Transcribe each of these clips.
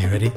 you ready?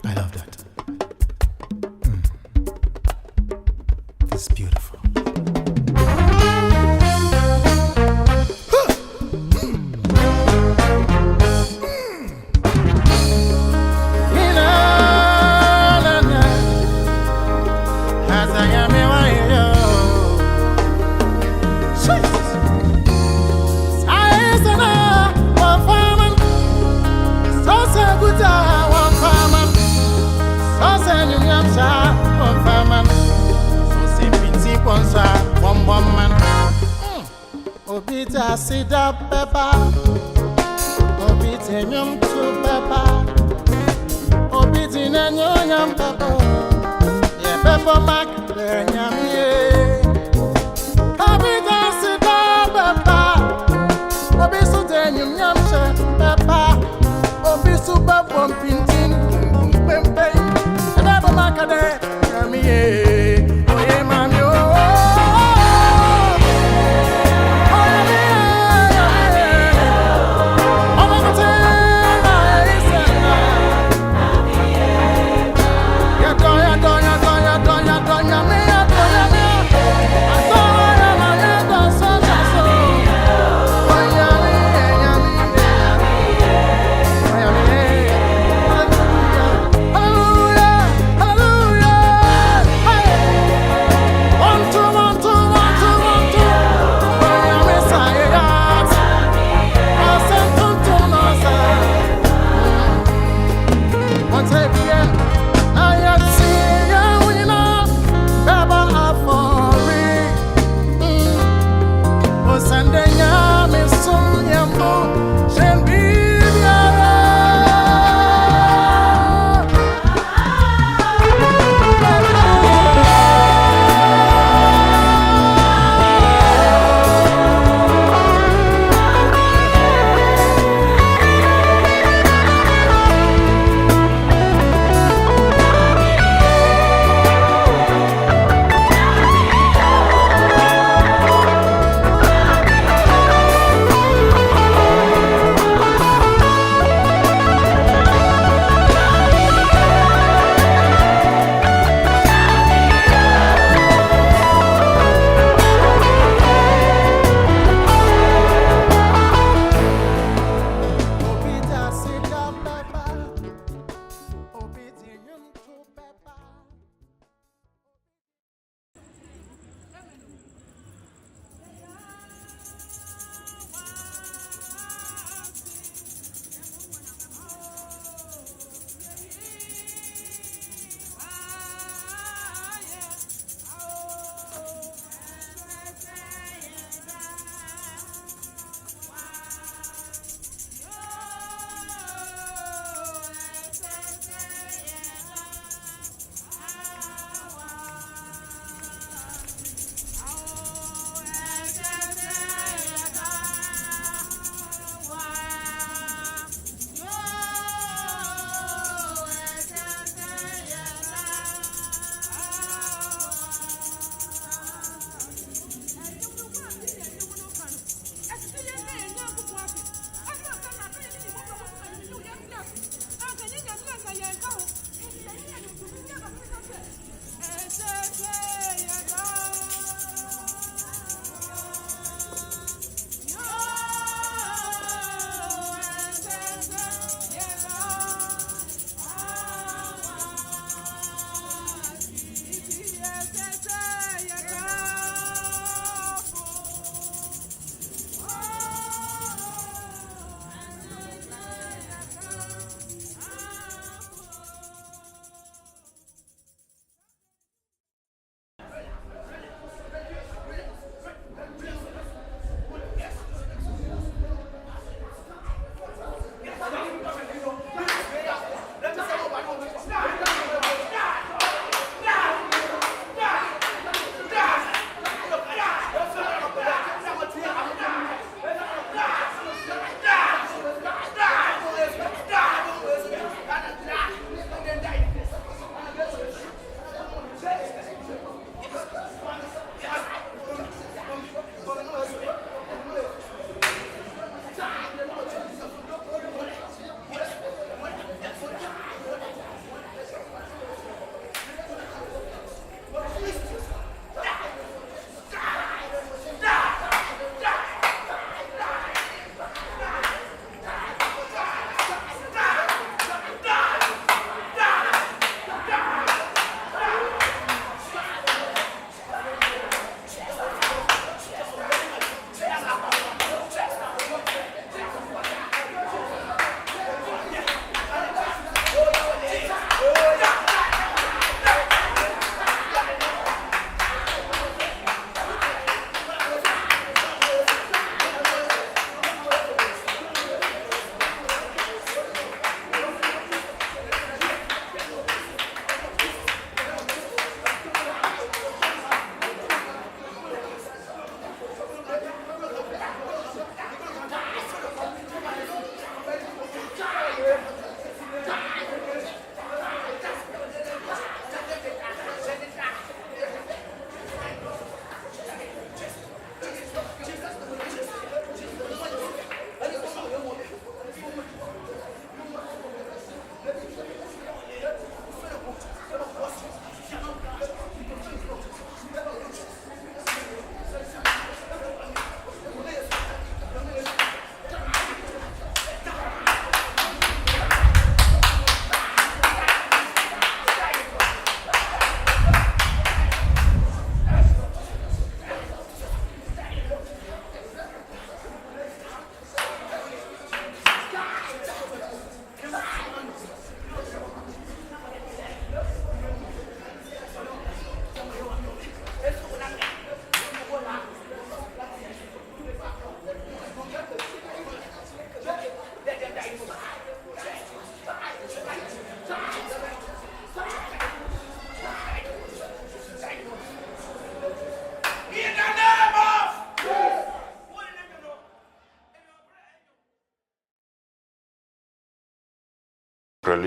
I love that. This is beautiful. Obita sida pepper, obita nyum tu pepper, obita nyum pepper, ye pepper mac le nyam ye. Obita sida pepper, obisu te nyum pepper, obisu pepper pintin pempe, pepper mac le nyam ye.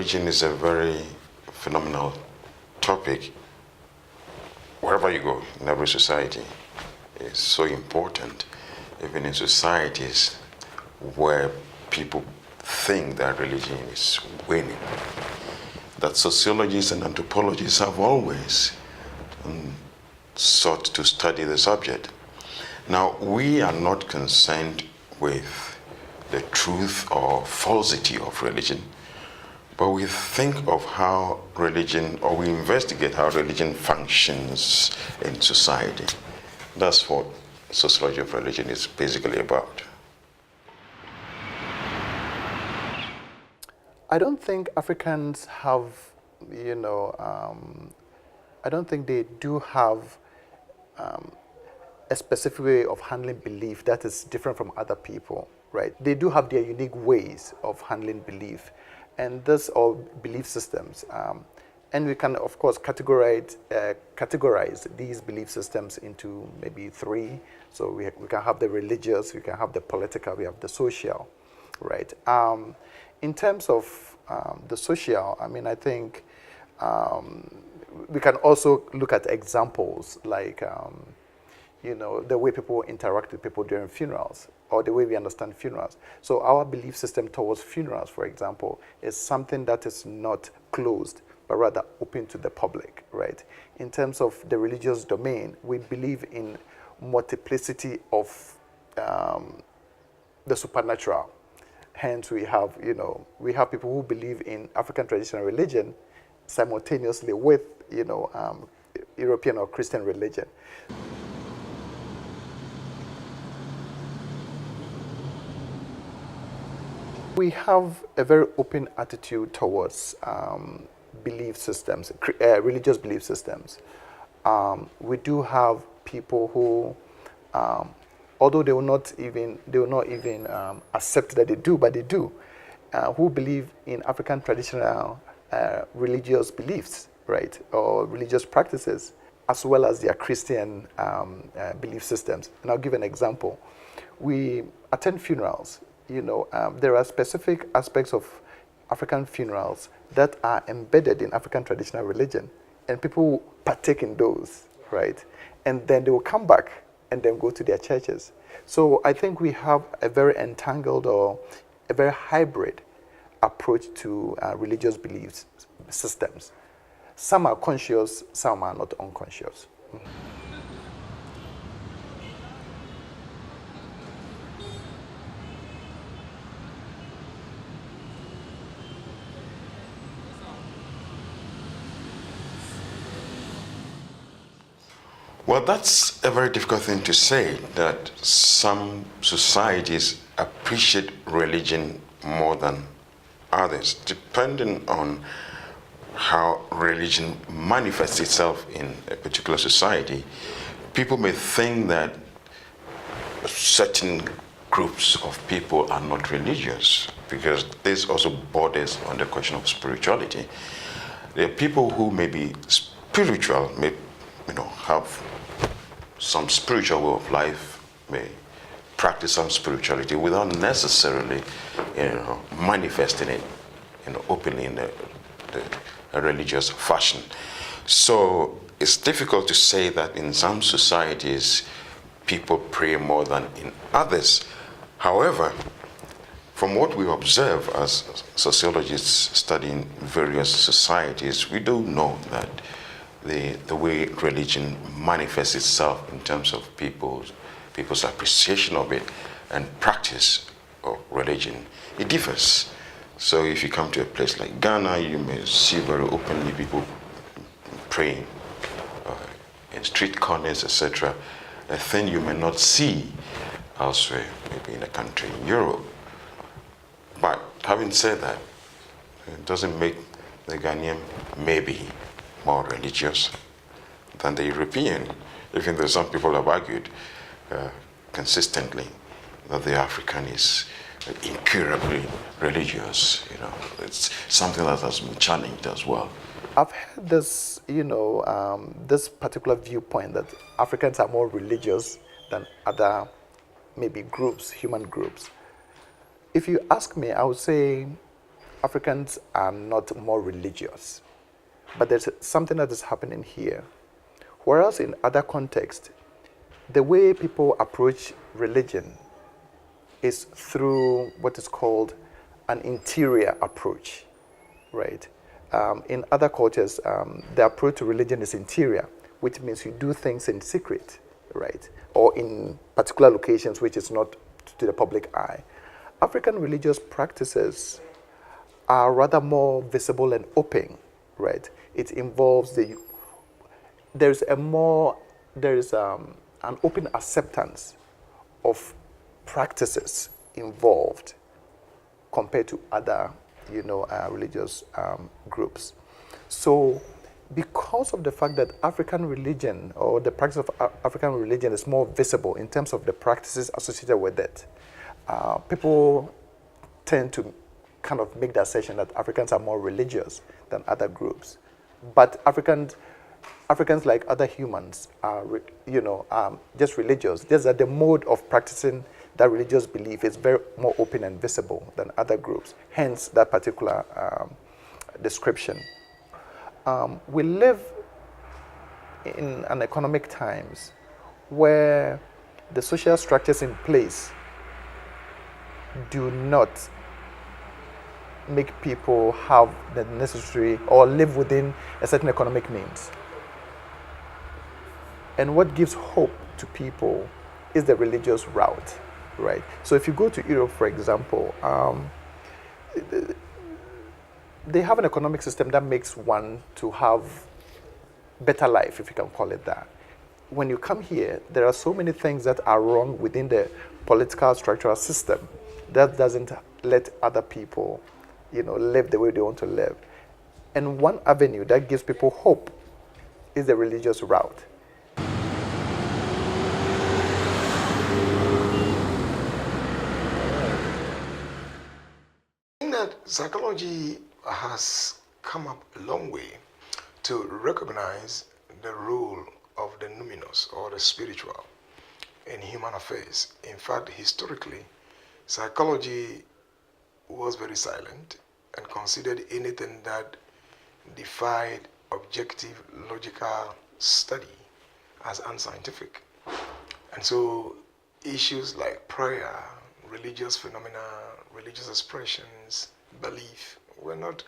religion is a very phenomenal topic. Wherever you go, in every society, it's so important, even in societies where people think that religion is winning, that sociologists and anthropologists have always sought to study the subject. Now, we are not concerned with the truth or falsity of religion, but we think of how religion, or we investigate how religion functions in society. That's what sociology of religion is basically about. I don't think Africans have, I don't think they do have a specific way of handling belief that is different from other people, right? They do have their unique ways of handling belief, and this or belief systems. And we can, of course, categorize these belief systems into maybe three. So we can have the religious, we can have the political, we have the social, right? In terms of the social, I mean, I think we can also look at examples like, the way people interact with people during funerals, or the way we understand funerals. So our belief system towards funerals, for example, is something that is not closed, but rather open to the public, right? In terms of the religious domain, we believe in multiplicity of the supernatural. Hence, we have people who believe in African traditional religion simultaneously with, European or Christian religion. We have a very open attitude towards belief systems, religious belief systems. We do have people who, although they will not even accept that they do, but they do, who believe in African traditional religious beliefs, right, or religious practices, as well as their Christian belief systems. And I'll give an example. We attend funerals. There are specific aspects of African funerals that are embedded in African traditional religion, and people partake in those, right? And then they will come back and then go to their churches. So I think we have a very entangled or a very hybrid approach to religious beliefs systems. Some are conscious, some are not unconscious. Well, that's a very difficult thing to say, that some societies appreciate religion more than others, depending on how religion manifests itself in a particular society. People may think that certain groups of people are not religious, because this also borders on the question of spirituality. There are people who may be spiritual, may have some spiritual way of life, may practice some spirituality without necessarily manifesting it openly in a religious fashion. So it's difficult to say that in some societies people pray more than in others. However, from what we observe as sociologists studying various societies, we do know that the way religion manifests itself in terms of people's appreciation of it and practice of religion, it differs. So if you come to a place like Ghana, you may see very openly people praying in street corners, etc. A thing you may not see elsewhere, maybe in a country in Europe. But having said that, it doesn't make the Ghanaian maybe more religious than the European, even though some people have argued consistently that the African is incurably religious. It's something that has been challenged as well. I've heard this, this particular viewpoint that Africans are more religious than other maybe groups, human groups. If you ask me, I would say Africans are not more religious, but there's something that is happening here. Whereas in other contexts, the way people approach religion is through what is called an interior approach, right? In other cultures, the approach to religion is interior, which means you do things in secret, right? Or in particular locations which is not to the public eye. African religious practices are rather more visible and open, right? It involves there's an open acceptance of practices involved compared to other, religious groups. So, because of the fact that African religion or the practice of African religion is more visible in terms of the practices associated with it, people tend to kind of make the assertion that Africans are more religious than other groups. But Africans, like other humans, are, just religious. Just that the mode of practicing that religious belief is very more open and visible than other groups. Hence, that particular description. We live in an economic times where the social structures in place do not make people have the necessary or live within a certain economic means. And what gives hope to people is the religious route, right? So if you go to Europe, for example, they have an economic system that makes one to have better life, if you can call it that. When you come here, there are so many things that are wrong within the political structural system that doesn't let other people, live the way they want to live. And one avenue that gives people hope is the religious route. I think that psychology has come up a long way to recognize the role of the numinous or the spiritual in human affairs. In fact, historically, psychology was very silent and considered anything that defied objective logical study as unscientific. And so issues like prayer, religious phenomena, religious expressions, belief were not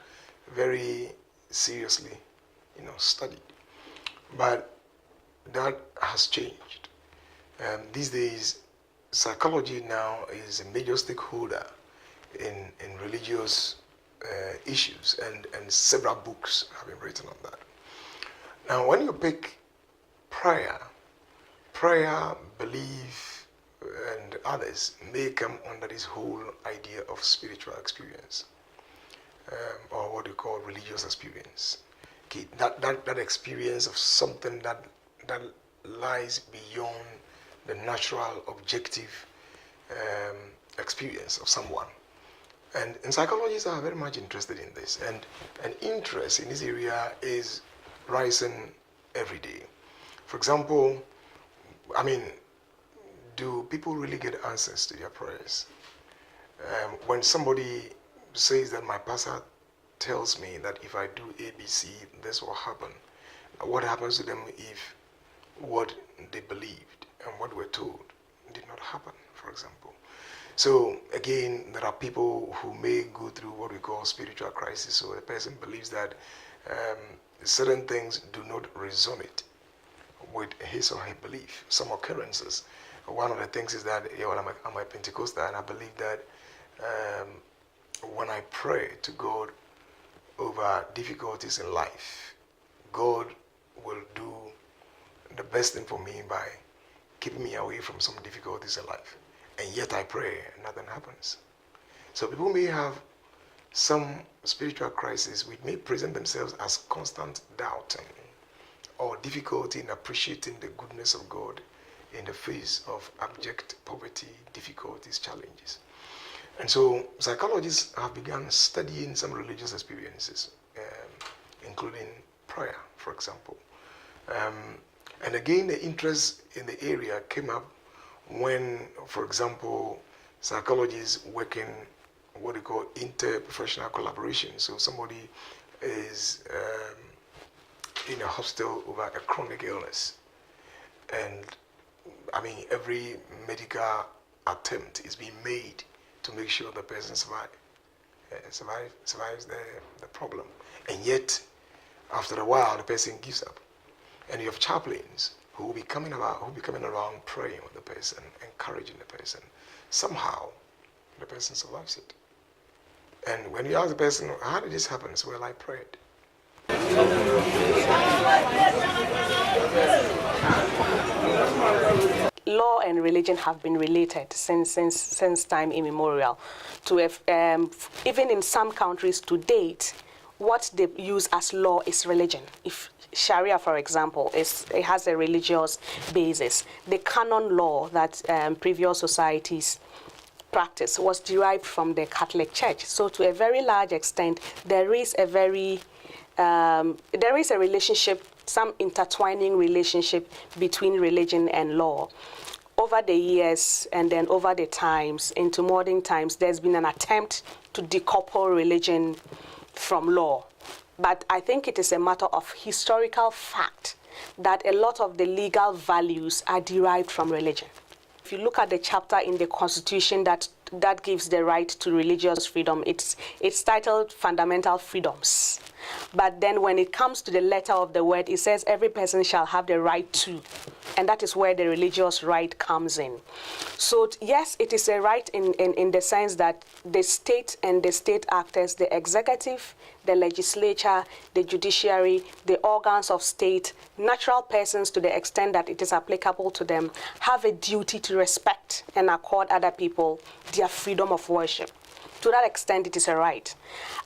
very seriously, studied. But that has changed. These days, psychology now is a major stakeholder in religious issues, and several books have been written on that. Now, when you pick prayer, belief, and others may come under this whole idea of spiritual experience, or what you call religious experience. Okay, that experience of something that lies beyond the natural, objective experience of someone. And psychologists are very much interested in this, and an interest in this area is rising every day. For example, do people really get answers to their prayers? When somebody says that my pastor tells me that if I do ABC, this will happen, what happens to them if what they believed and what were told did not happen, for example? So again, there are people who may go through what we call spiritual crisis. So the person believes that certain things do not resonate with his or her belief. Some occurrences. One of the things is that I'm a Pentecostal, and I believe that when I pray to God over difficulties in life, God will do the best thing for me by keeping me away from some difficulties in life. And yet I pray and nothing happens. So people may have some spiritual crisis which may present themselves as constant doubting or difficulty in appreciating the goodness of God in the face of abject poverty, difficulties, challenges. And so psychologists have begun studying some religious experiences, including prayer, for example. And again, the interest in the area came up when, for example, psychologists working what they call interprofessional collaboration. So somebody is in a hospital over a chronic illness, and I mean every medical attempt is being made to make sure the person survives the problem, and yet after a while the person gives up, and you have chaplains who will be coming around praying with the person, encouraging the person. Somehow the person survives it. And when you ask the person, how did this happen? So, well, I prayed. Law and religion have been related since time immemorial. Even in some countries to date, what they use as law is religion. If Sharia, for example, it has a religious basis. The canon law that previous societies practice was derived from the Catholic Church. So to a very large extent, there is a relationship, some intertwining relationship between religion and law. Over the years and then over the times, into modern times, there's been an attempt to decouple religion from law. But I think it is a matter of historical fact that a lot of the legal values are derived from religion. If you look at the chapter in the Constitution that gives the right to religious freedom, it's titled Fundamental Freedoms. But then when it comes to the letter of the word, it says every person shall have the right to. And that is where the religious right comes in. So yes, it is a right in the sense that the state and the state actors, the executive, the legislature, the judiciary, the organs of state, natural persons to the extent that it is applicable to them, have a duty to respect and accord other people their freedom of worship. To that extent, it is a right.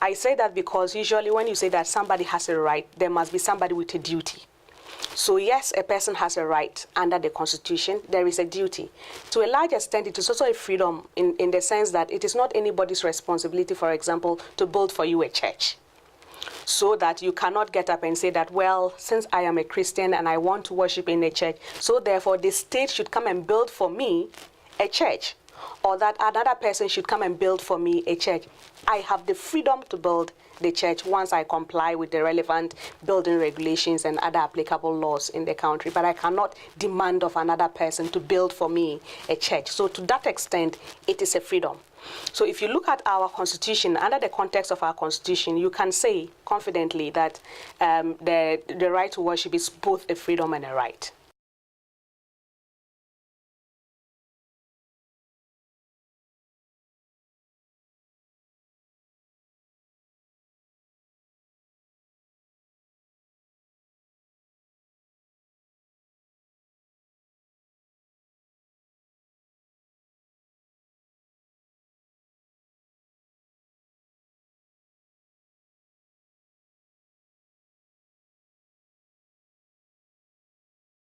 I say that because usually when you say that somebody has a right, there must be somebody with a duty. So yes, a person has a right under the Constitution. There is a duty. To a large extent, it is also a freedom in the sense that it is not anybody's responsibility, for example, to build for you a church. So that you cannot get up and say that, well, since I am a Christian and I want to worship in a church, so therefore the state should come and build for me a church, or that another person should come and build for me a church. I have the freedom to build the church once I comply with the relevant building regulations and other applicable laws in the country, but I cannot demand of another person to build for me a church. So to that extent, it is a freedom. So if you look at our Constitution, under the context of our Constitution, you can say confidently that the right to worship is both a freedom and a right.